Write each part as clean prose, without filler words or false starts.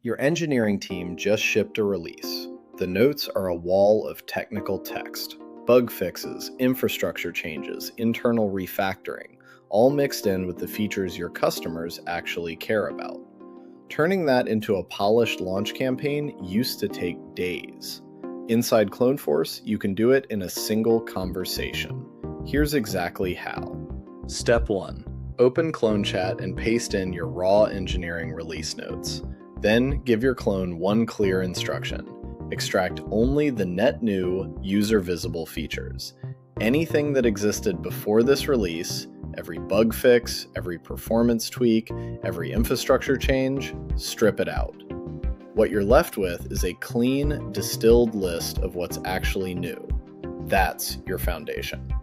Your engineering team just shipped a release. The notes are a wall of technical text. Bug fixes, infrastructure changes, internal refactoring, all mixed in with the features your customers actually care about. Turning that into a polished launch campaign used to take days. Inside CloneForce, you can do it in a single conversation. Here's exactly how. Step 1. Open CloneChat and paste in your raw engineering release notes. Then give your clone one clear instruction. Extract only the net new, user-visible features. Anything that existed before this release, every bug fix, every performance tweak, every infrastructure change, strip it out. What you're left with is a clean, distilled list of what's actually new. That's your foundation.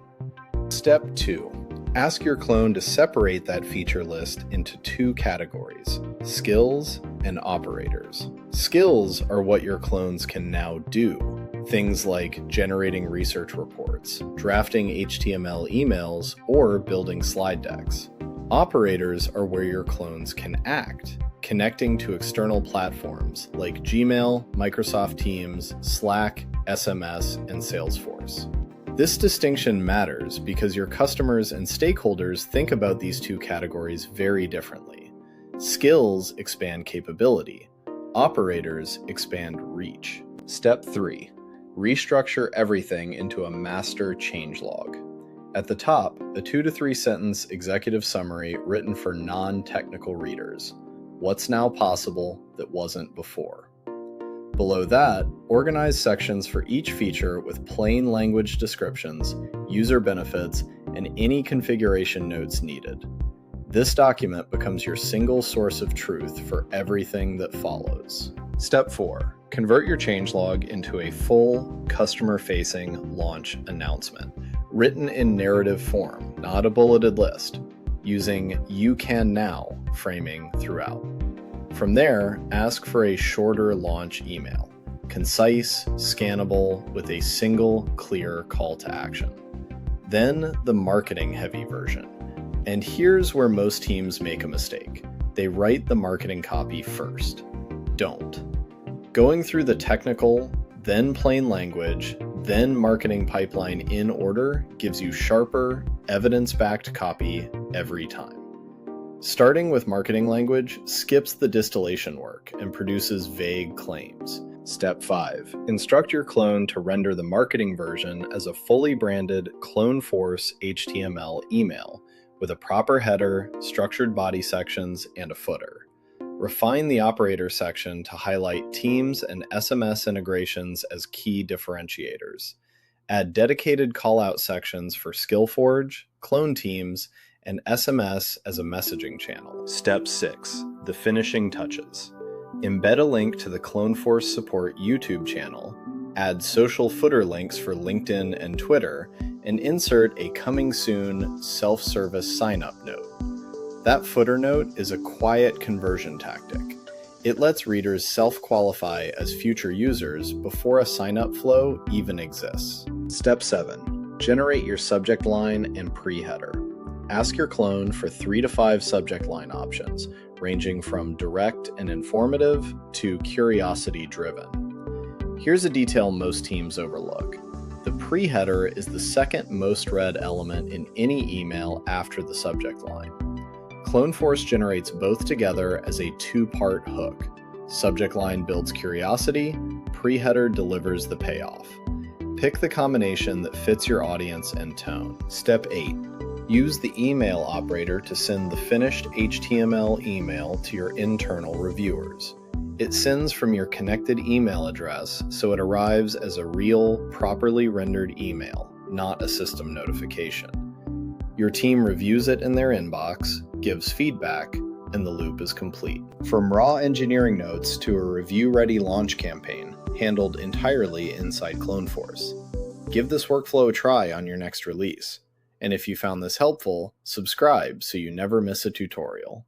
Step 2. Ask your clone to separate that feature list into two categories: skills and operators. Skills are what your clones can now do. Things like generating research reports, drafting HTML emails, or building slide decks. Operators are where your clones can act, connecting to external platforms like Gmail, Microsoft Teams, Slack, SMS, and Salesforce. This distinction matters because your customers and stakeholders think about these two categories very differently. Skills expand capability. Operators expand reach. Step 3. Restructure everything into a master changelog. At the top, a 2 to 3 sentence executive summary written for non-technical readers. What's now possible that wasn't before? Below that, organize sections for each feature with plain language descriptions, user benefits, and any configuration notes needed. This document becomes your single source of truth for everything that follows. Step 4. Convert your changelog into a full, customer-facing launch announcement, written in narrative form, not a bulleted list, using "you can now" framing throughout. From there, ask for a shorter launch email, concise, scannable, with a single, clear call to action. Then the marketing-heavy version. And here's where most teams make a mistake. They write the marketing copy first. Don't. Going through the technical, then plain language, then marketing pipeline in order gives you sharper, evidence-backed copy every time. Starting with marketing language skips the distillation work and produces vague claims. Step 5. Instruct your clone to render the marketing version as a fully branded CloneForce HTML email with a proper header, structured body sections, and a footer. Refine the operator section to highlight Teams and SMS integrations as key differentiators. Add dedicated callout sections for SkillForge, clone teams, and SMS as a messaging channel. Step 6. The finishing touches. Embed a link to the CloneForce support YouTube channel, add social footer links for LinkedIn and Twitter, and insert a coming soon self-service sign-up note. That footer note is a quiet conversion tactic. It lets readers self-qualify as future users before a sign-up flow even exists. Step 7. Generate your subject line and pre-header. Ask your clone for 3 to 5 subject line options, ranging from direct and informative to curiosity-driven. Here's a detail most teams overlook. The pre-header is the second most read element in any email after the subject line. CloneForce generates both together as a 2-part hook. Subject line builds curiosity, pre-header delivers the payoff. Pick the combination that fits your audience and tone. Step 8. Use the email operator to send the finished HTML email to your internal reviewers. It sends from your connected email address, so it arrives as a real, properly rendered email, not a system notification. Your team reviews it in their inbox, gives feedback, and the loop is complete. From raw engineering notes to a review-ready launch campaign, handled entirely inside CloneForce. Give this workflow a try on your next release. And if you found this helpful, subscribe so you never miss a tutorial.